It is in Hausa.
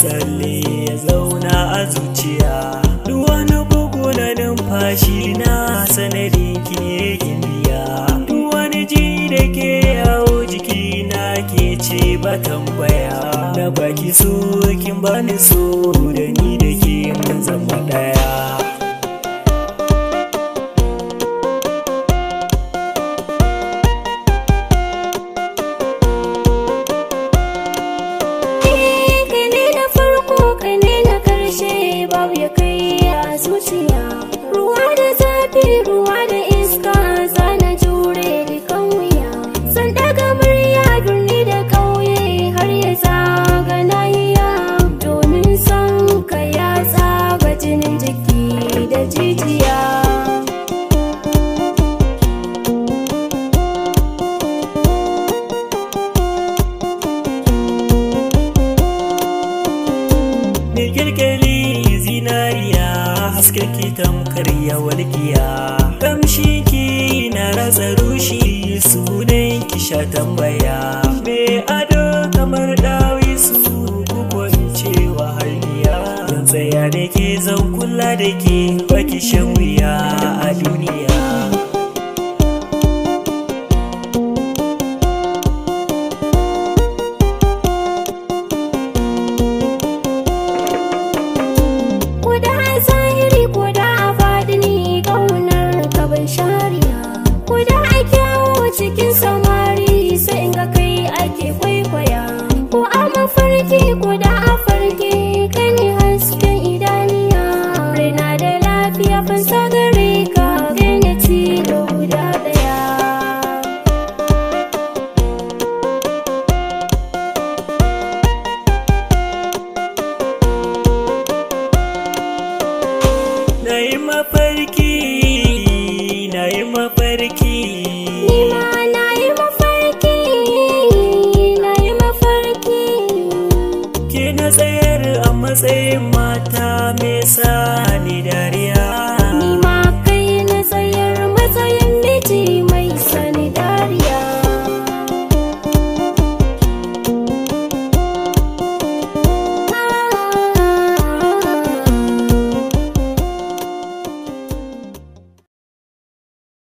tsalle ya zauna a zuciya. Duk wani bugu na numfashi na sanadin ki indiya. Duk wani ji da ke yawo jiki na ke ce ba tambaya. Na baki so kin bani so, da ni da ke mun zama daya. Ruwa da zafi, ruwa da iska, zana jure dukan wuya. San daga murya birni da ƙauye har ya zaga nahiya. Domin son ka ya tsaga jinin jiki da jijiya. Me kirkiri zinariya, haske ki tamkar ya walƙiya. Kamshi ki na ratsa rushi, sunan ki sha tambaya. Me ado kamar dawisu, kuko in ce wahalniya. Zan tsaya da ke zan kula da ke, baki shan wuya a duniya. Cikin samari sai in ga kai ake kwaikwaya. Ko a mafarki ko da a farke, kai ne hasken idaniya. Raina da lafiya fansa gare ka, kai ne tilo guda daya. Na yi mafarki, na yi mafarki. Ke na tsayar a matsayin mata mai sa